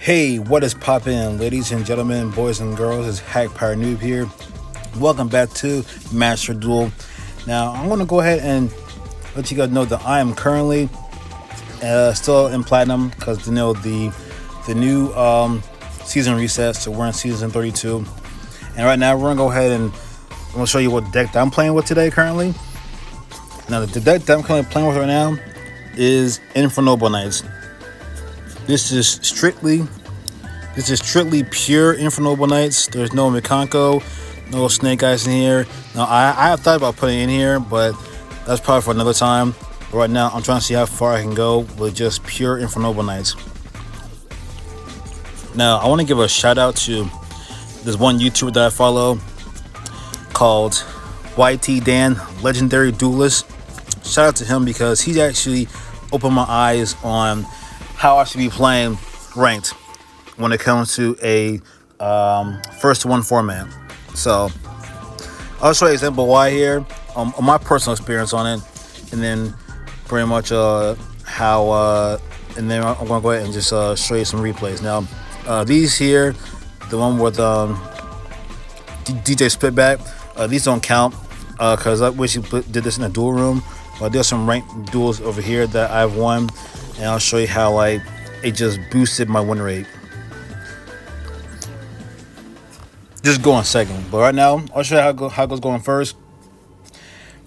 Hey, what is poppin', ladies and gentlemen, boys and girls? It's Hack Power Noob here. Welcome back to Masterduel. Now, I'm going to go ahead and let you guys know that I am currently still in Platinum because the new season resets, so we're in season 32. And right now, we're going to go ahead and I'm going to show you what deck that I'm playing with today currently. Now, the deck that I'm currently playing with right now is Infernoble Knights. This is strictly pure Infernoble Knights. There's no Mikanko, no Snake Eyes in here. Now, I have thought about putting it in here, but that's probably for another time. But right now, I'm trying to see how far I can go with just pure Infernoble Knights. Now, I want to give a shout out to this one YouTuber that I follow called YT Dan, Legendary Duelist. Shout out to him because he actually opened my eyes on how I should be playing ranked when it comes to a first to one format. So I'll show you an example why here, on my personal experience on it, and then pretty much how and then I'm gonna go ahead and just show you some replays. Now these here, the one with DJ Splitback, these don't count because I wish you did this in a duel room. But there's some ranked duels over here that I've won, and I'll show you how it just boosted my win rate. Just go in second, but right now I'll show you how it goes going first.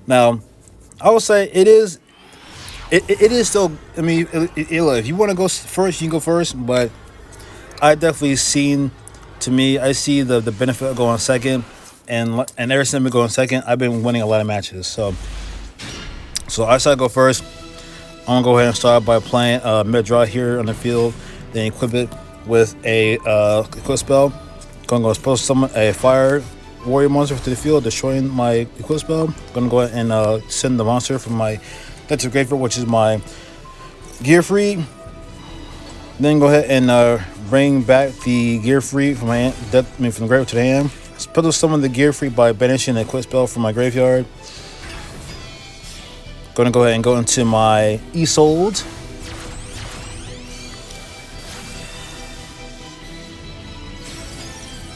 Now, I would say it is still. I mean, if you want to go first, you can go first. But I definitely I see the benefit of going second, and ever since we going second, I've been winning a lot of matches. So I decided to go first. I'm gonna go ahead and start by playing mid draw here on the field, then equip it with a equip spell. Gonna supposed to summon a fire warrior monster to the field, destroying my equip spell. Gonna go ahead and send the monster from my deck to graveyard, which is my gear free. Then go ahead and bring back the gear free from my from the graveyard to the hand. Special summon the gear free by banishing the equip spell from my graveyard. Gonna go ahead and go into my Isolde.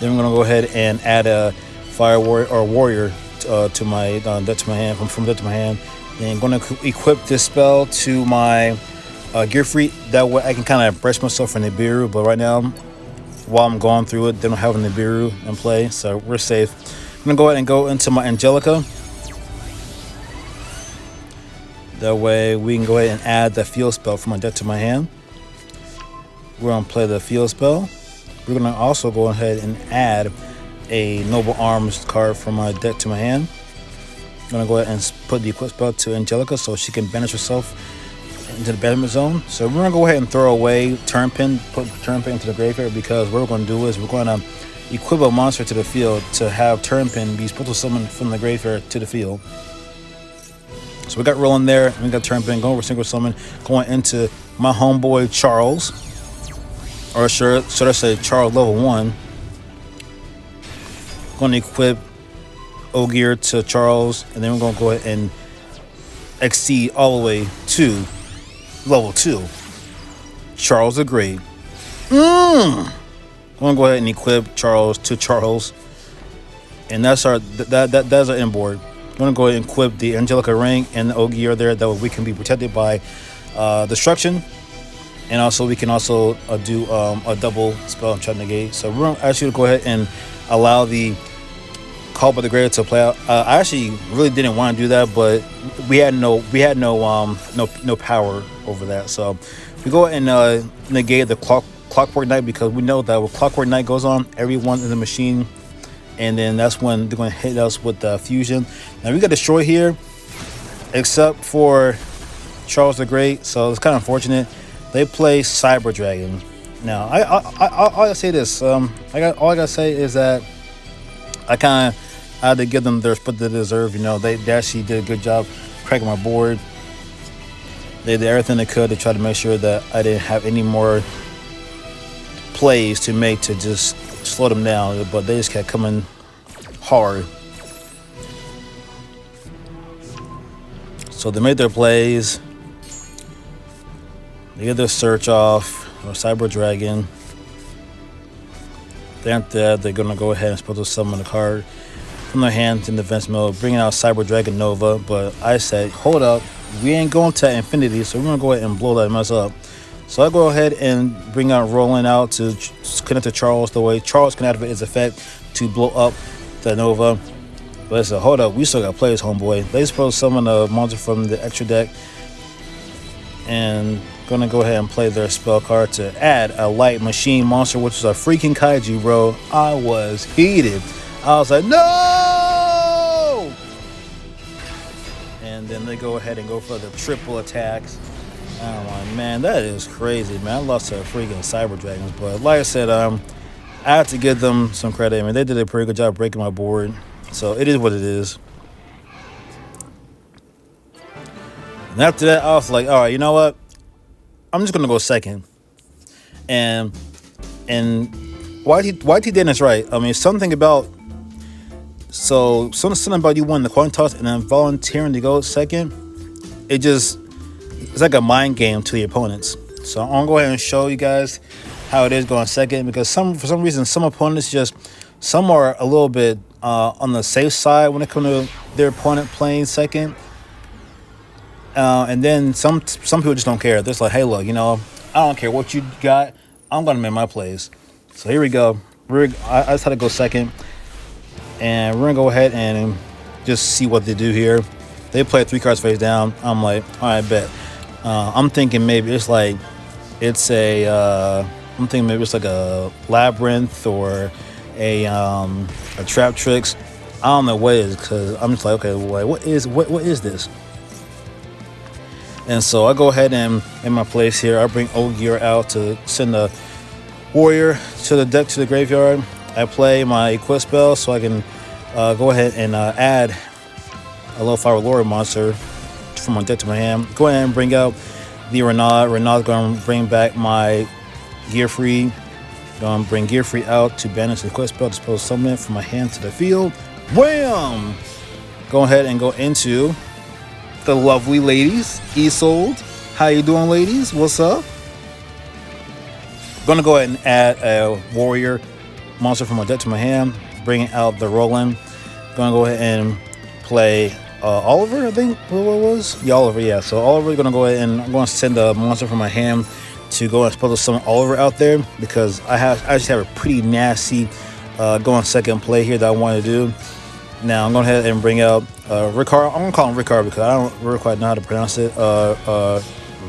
Then I'm gonna go ahead and add a fire warrior to my deck to my hand from deck to my hand. Then I'm gonna equip this spell to my gear free. That way I can kind of brush myself for Nibiru. But right now, while I'm going through it, they don't have a Nibiru in play, so we're safe. I'm gonna go ahead and go into my Angelica. That way we can go ahead and add the field spell from my deck to my hand. We're gonna play the field spell. We're gonna also go ahead and add a Noble Arms card from my deck to my hand. I'm gonna go ahead and put the equip spell to Angelica so she can banish herself into the banishment zone. So we're gonna go ahead and throw away turn pin, put turn pin into the graveyard, because what we're gonna do is we're gonna equip a monster to the field to have turn pin be supposed to summon from the graveyard to the field. So we got rolling there. We got turn pin going over single summon, going into my homeboy Charles, or should I say Charles level 1. Going to equip Ogier to Charles, and then we're going to go ahead and exceed all the way to level 2. Charles the Great. I'm going to go ahead and equip Charles to Charles, and that's our that's our inboard. I'm going to go ahead and equip the Angelica Ring and the Ogier there, that way we can be protected by destruction. And also we can also do a double spell and try to negate. So we're actually going to go ahead and allow the Call by the Graveyard to play out. I actually really didn't want to do that, but we had no power over that. So we go ahead and negate the Clockwork Knight, because we know that when Clockwork Knight goes on, everyone in the machine, and then that's when they're going to hit us with the fusion. Now we got destroy here, except for Charles the Great, so it's kind of unfortunate. They play Cyber Dragon. Now I gotta say this. All I gotta say is that I had to give them their respect they deserve. You know, they actually did a good job cracking my board. They did everything they could to try to make sure that I didn't have any more plays to make to just slow them down, but they just kept coming hard. So they made their plays. They get their search off, or Cyber Dragon. Then after that, they're gonna go ahead and supposed to summon the card from their hand in defense mode, bringing out Cyber Dragon Nova. But I said, hold up, we ain't going to infinity, so we're gonna go ahead and blow that mess up. So I go ahead and bring out Roland out to connect to Charles the way Charles can activate his effect to blow up the Nova. But I said, hold up, we still got players, homeboy. They supposed to summon a monster from the extra deck and gonna go ahead and play their spell card to add a light machine monster, which is a freaking kaiju, bro. I was heated. I was like, no! And then they go ahead and go for the triple attacks. I'm like, man, that is crazy, man. I lost to freaking Cyber Dragons, but like I said, I have to give them some credit. I mean, they did a pretty good job breaking my board, so it is what it is. And after that, I was like, all right, you know what? I'm just gonna go second. And YT Dennis right. I mean, something about something about you winning the coin toss and then volunteering to go second. It's like a mind game to the opponents. So I'm gonna go ahead and show you guys how it is going second, because for some reason some opponents some are a little bit on the safe side when it comes to their opponent playing second. And then some people just don't care. They're just like, hey, look, I don't care what you got. I'm going to make my plays. So here we go. I just had to go second. And we're going to go ahead and just see what they do here. They play 3 cards face down. I'm like, all right, bet. I'm thinking maybe it's like I'm thinking maybe it's like a labyrinth or a trap tricks. I don't know what it is, because I'm just like, okay, well, what is this? And so I go ahead and in my place here, I bring Yugioh out to send a warrior to the deck, to the graveyard. I play my equip spell so I can go ahead and add a low fire lord monster from my deck to my hand. Go ahead and bring out the Renaud. Renaud's going to bring back my Gear Free. Going to bring Gear Free out to banish the equip spell, dispose summon it from my hand to the field. Wham! Go ahead and go into the lovely ladies, Isolde. How you doing, ladies? What's up? Gonna go ahead and add a warrior monster from my deck to my hand, bringing out the Roland. Gonna go ahead and play Oliver, I think what it was? Yeah, Oliver, yeah. So Oliver, gonna go ahead and I'm gonna send a monster from my hand to go and supposed to summon Oliver out there, because I just have a pretty nasty going second play here that I want to do. Now I'm going to go ahead and bring out Ricard. I'm going to call him Ricard because I don't really quite know how to pronounce it.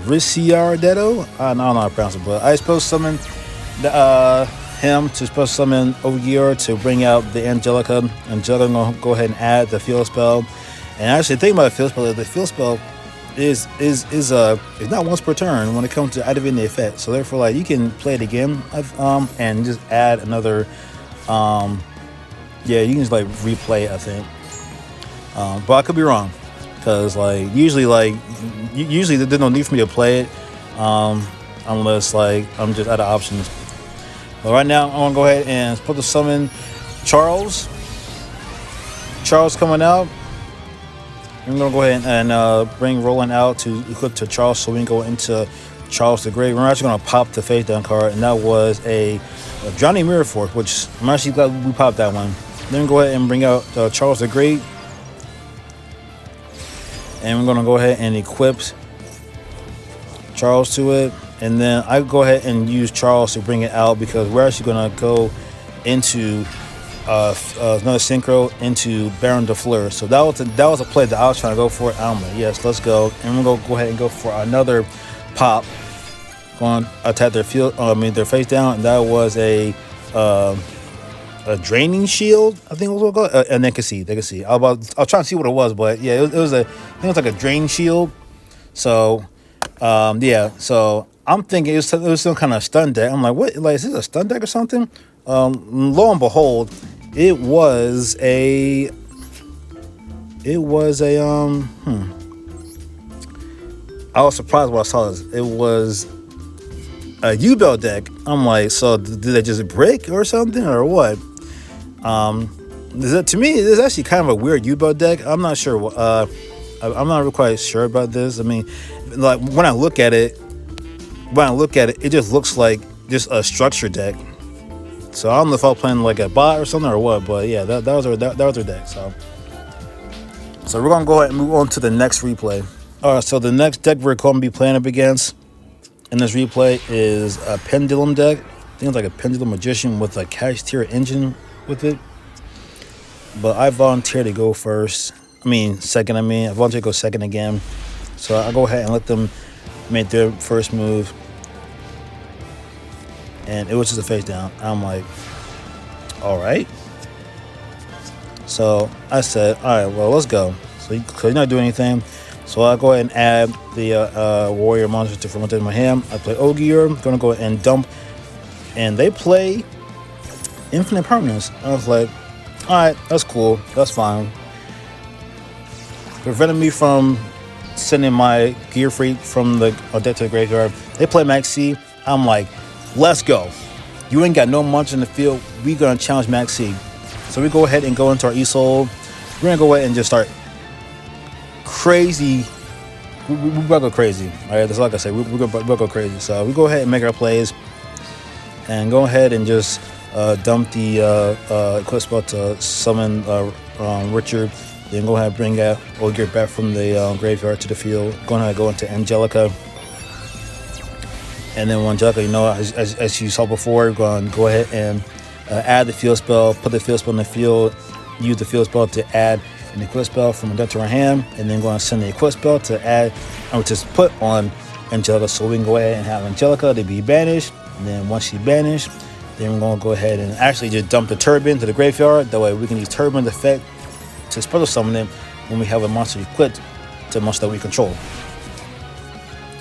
Ricciardetto? I don't know how to pronounce it, but I supposed to summon him to supposed to summon Yugioh to bring out the Angelica. Angelica going to go ahead and add the field spell. And actually, the thing about the field spell is not once per turn when it comes to activating the effect. So therefore, like, you can play it again and just add another. Yeah, you can just like replay it, I think. But I could be wrong, because usually there's no need for me to play it unless like I'm just out of options. But right now I'm gonna go ahead and put the summon Charles. Charles coming out. I'm gonna go ahead and bring Roland out to equip to Charles, so we can go into Charles the Great. We're actually gonna pop the face down card, and that was a Johnny Mirror Force, which I'm actually glad we popped that one. Then go ahead and bring out Charles the Great, and we're gonna go ahead and equip Charles to it. And then I go ahead and use Charles to bring it out, because we're actually gonna go into another synchro into Baron de Fleur. So that was a play that I was trying to go for. I'm like, yes, let's go. And we're gonna go ahead and go for another pop. Going to attack their their face down, and that was a draining shield, I think it was what it was called. And they could see. I was trying to see what it was, but yeah, it was I think it was like a drain shield. So yeah, so I'm thinking it was some kind of stun deck. I'm like, what? Like, is this a stun deck or something? Lo and behold, it was a I was surprised when I saw this. It was a U-Bell deck. I'm like, so did they just break or something, or what? To me, this is actually kind of a weird U-Bell deck. I'm not sure. I'm not really quite sure about this. I mean, like, when I look at it, it just looks like just a structure deck. So I don't know if I was playing like a bot or something or what, but yeah, that was their deck. So we're gonna go ahead and move on to the next replay. All right, so the next deck we're going to be playing up against in this replay is a Pendulum deck. I think it's like a Pendulum Magician with a Cash Tier Engine with it. But I volunteer to go second. I volunteer to go second again. So I'll go ahead and let them make their first move. And it was just a face down. I'm like, all right. So I said, all right, well, let's go. So you're not doing anything. So I'll go ahead and add the warrior monster from within my hand. I play Yugioh. Gonna go ahead and dump. And they play Infinite Permanence. I was like, all right, that's cool. That's fine. Preventing me from sending my Gear Freak from the deck to the graveyard. They play Maxi. I'm like, let's go. You ain't got no monsters in the field. We gonna challenge Maxi. So we go ahead and go into our E-Soul. We're gonna go ahead and just start crazy. We're about to go crazy. All right, that's like I said. We're gonna go crazy. So we go ahead and make our plays, and go ahead and just dump the equip spell to summon Richard. Then go ahead and bring out Ogre back from the graveyard to the field. Go ahead and go into Angelica. And then when Angelica, as you saw before, go ahead and add the field spell, put the field spell in the field, use the field spell to add an equip spell from a deck to our hand, and then go and send the equip spell to add, or just put on Angelica. So we can go ahead and have Angelica to be banished. And then once she's banished, then we're going to go ahead and actually just dump the Turban to the graveyard. That way we can use Turban's effect to special summon it when we have a monster equipped to a monster that we control.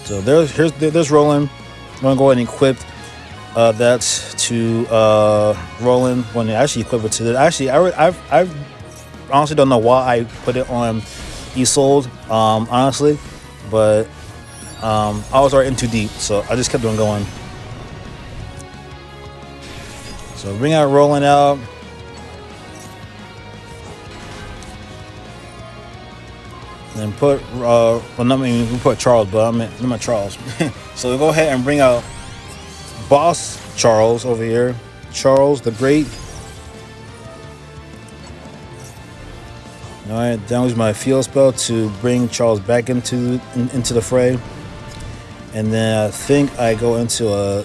So there's Roland. I'm going to go ahead and equip that to Roland when they actually equip it to it. Actually, I honestly don't know why I put it on E-Sold, honestly, but I was already in too deep, so I just kept on going. So bring out Roland out. And put we put Charles, but I'm not Charles. So we go ahead and bring out Boss Charles over here. Charles the Great. All right, that was my field spell to bring Charles back into the fray. And then I think I go into a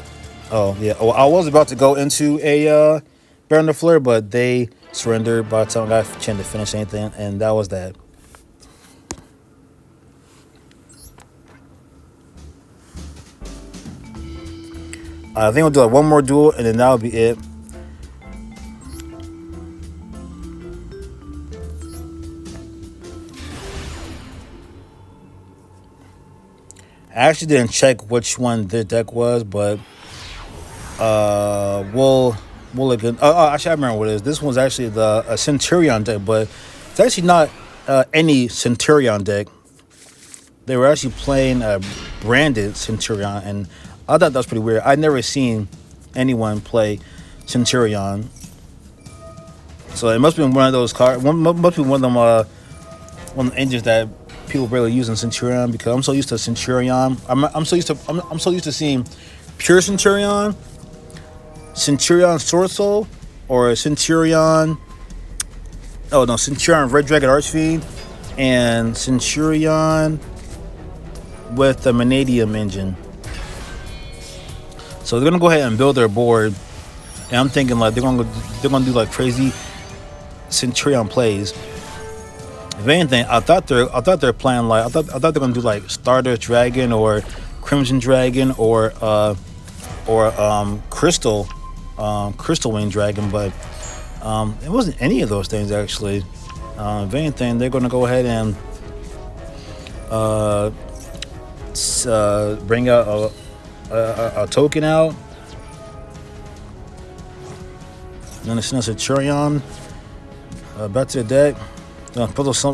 I was about to go into a Baron de Fleur, but they surrendered by the time I got a chance to finish anything, and that was that. I think we'll do like one more duel, and then that'll be it. I actually didn't check which one this deck was, but we'll again. Actually, I remember what it is. This one's actually the Centurion deck, but it's actually not any Centurion deck. They were actually playing a branded Centurion, and I thought that was pretty weird. I'd never seen anyone play Centurion, so it must be one of those cards. Must be one of them engines that people barely use in Centurion, because I'm so used to Centurion. I'm so used to seeing pure Centurion, Centurion Sword Soul, or Centurion. Oh no, Centurion Red Dragon Archfiend, and Centurion with the Manadium engine. So they're gonna go ahead and build their board, and I'm thinking like they're gonna do like crazy Centurion plays. If anything, I thought they're playing like I thought they're gonna do like Stardust Dragon or Crimson Dragon or Crystal Wing Dragon, but it wasn't any of those things actually. If anything, they're gonna go ahead and bring out a token out, and then send a Centurion back to the deck.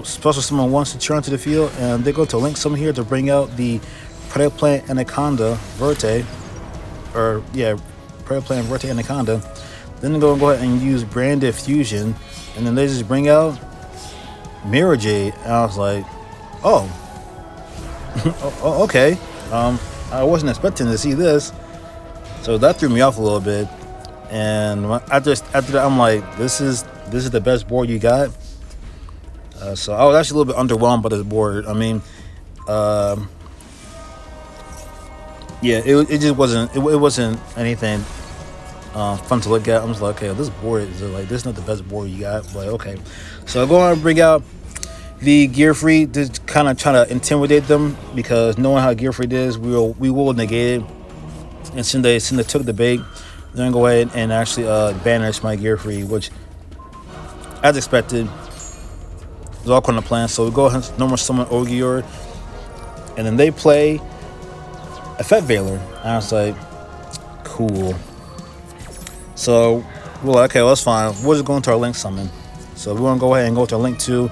Special summon one Centurion to the field, and they go to link summon here to bring out the Predator Plant Anaconda Verte, Predator Plant Verte Anaconda. Then they go ahead and use Branded Fusion, and then they just bring out Mirror Jade, and I was like, oh, okay. I wasn't expecting to see this, so that threw me off a little bit. And after that, I'm like, this is the best board you got. So I was actually a little bit underwhelmed by this board. I mean, yeah, it just wasn't it wasn't anything fun to look at. I'm just like, okay, this board is like, this is not the best board you got. But okay, so I go on and bring out the Gear Free to kind of try to intimidate them, because knowing how Gear Free is, we will negate it. And since they took the bait, they're gonna go ahead and actually banish my Gear Free, which, as expected, was all according to plan. So we go ahead and normal summon Yugioh, and then they play Effect Veiler. And I was like, cool. So we're like, okay, well, that's fine. We're just going to our Link summon. So we're gonna go ahead and go to our Link 2.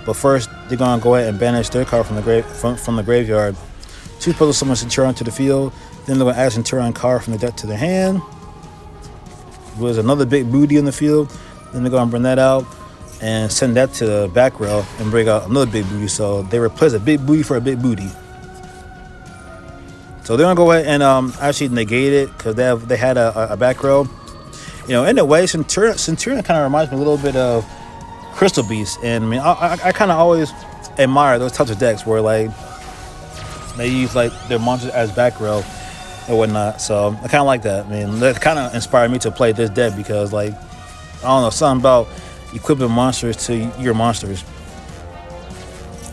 But first, they're gonna go ahead and banish their card from the graveyard. Choose puzzle summon Centurion to the field. Then they're gonna add Centurion card from the deck to their hand. There's another big booty in the field. Then they're gonna bring that out and send that to the back row and bring out another big booty. So they replace a big booty for a big booty. So they're gonna go ahead and actually negate it, because they had a back row. You know, in a way, Centurion kind of reminds me a little bit of Crystal Beast. And I mean, I kind of always admire those types of decks where like they use like their monsters as back row and whatnot. So I kind of like that. I mean, that kind of inspired me to play this deck, because like, I don't know, something about equipping monsters to your monsters.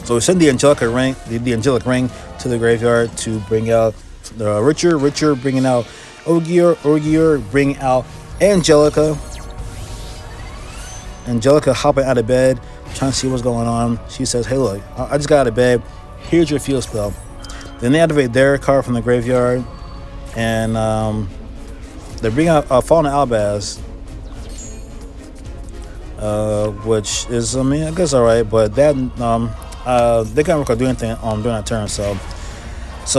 So we send the angelic ring to the graveyard to bring out the Richard bringing out Yugioh bringing out Angelica hopping out of bed, trying to see what's going on. She says, hey, look, I just got out of bed. Here's your field spell. Then they activate their card from the graveyard, and they bring out Fallen Albaz, which is, I mean, I guess all right, but that they can't do anything during that turn. So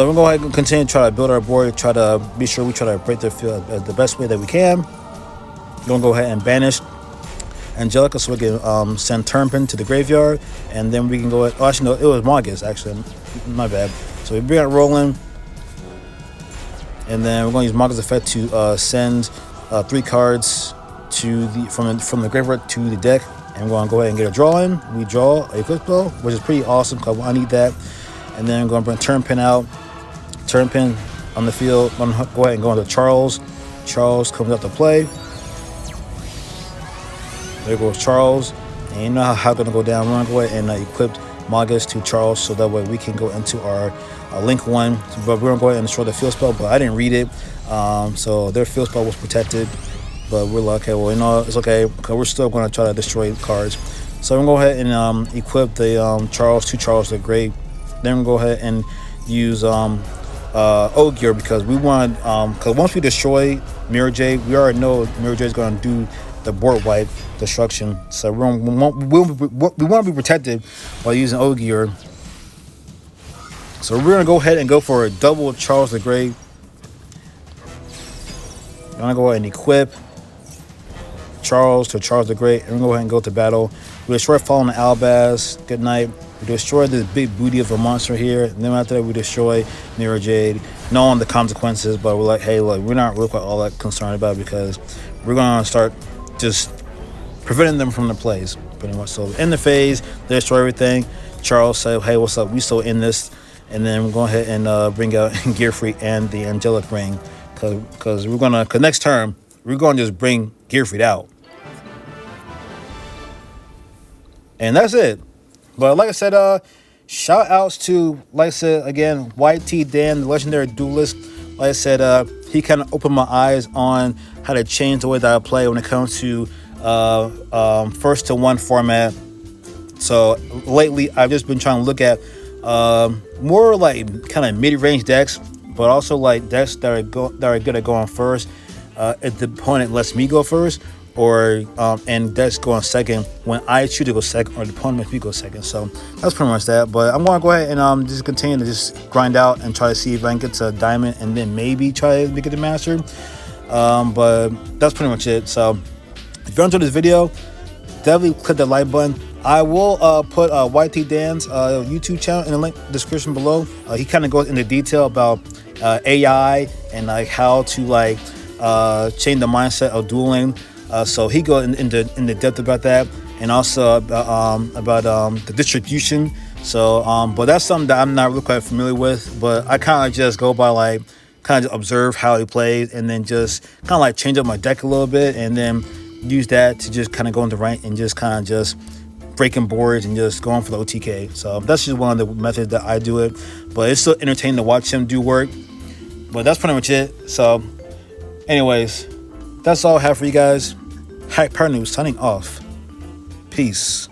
we're going to go ahead and continue to try to build our board, try to be sure we try to break their field the best way that we can. We're going to go ahead and banish Angelica so we can send Turpin to the graveyard, and then we can go ahead. Oh, actually, no, it was Margus, actually. My bad. So we bring out Roland, and then we're going to use Margus' effect to send 3 cards to from the graveyard to the deck, and we're going to go ahead and get a draw in. We draw a quick blow, which is pretty awesome because I need that. And then I'm going to bring Turpin out. Turpin on the field. I'm going to go ahead and go into Charles. Charles comes out to play. There goes Charles. And you know how it's going to go down. We're going to go ahead and equip Margus to Charles, so that way we can go into our Link 1. But we're going to go ahead and destroy the field spell, but I didn't read it. So their field spell was protected. But we're like, okay, well, you know, it's okay, because we're still going to try to destroy cards. So I'm going to go ahead and equip the Charles the Great. Then we'll go ahead and use Yugioh, because we want, because once we destroy Mirror Jade, we already know Mirror Jade is going to do the board wipe destruction. So we want to be protected by using Yugioh. So we're going to go ahead and go for a double Charles the Great. I'm going to go ahead and equip Charles to Charles the Great, and we're going to go ahead and go to battle. We destroy Fallen Albaz. Good night. We destroy this big booty of a monster here, and then after that we destroy Mirror Jade, knowing the consequences, but we're like, hey, look, we're not really quite all that concerned about it, because we're going to start just preventing them from the plays, pretty much. So in the phase, they destroy everything. Charles said, hey, what's up? We still in this. And then we're going to go ahead and bring out Gear Free and the Angelic Ring, because we're going to, because next turn, we're going to just bring Gear Free out. And that's it. But like I said, shout outs to, like I said, again, YT Dan, the legendary duelist. Like I said, he kind of opened my eyes on how to change the way that I play when it comes to first to one format. So lately, I've just been trying to look at more like kind of mid-range decks, but also like decks that are good at going first. If the opponent lets me go first, or and decks going second when I choose to go second, or the opponent makes me go second. So that's pretty much that. But I'm going to go ahead and just continue to just grind out and try to see if I can get to a diamond, and then maybe try to make it a master. But that's pretty much it. So if you enjoyed this video, definitely click the like button. I will put YT Dan's YouTube channel in the link description below. He kind of goes into detail about AI and like how to like change the mindset of dueling. So he goes in the depth about that, and also about the distribution. So, but that's something that I'm not really quite familiar with. But I kind of just go by like kind of observe how he plays, and then just kind of like change up my deck a little bit, and then use that to just kind of go into rank and just kind of just breaking boards and just going for the OTK. So that's just one of the methods that I do it. But it's still entertaining to watch him do work. But that's pretty much it. So, anyways, that's all I have for you guys. Hyper News signing off. Peace.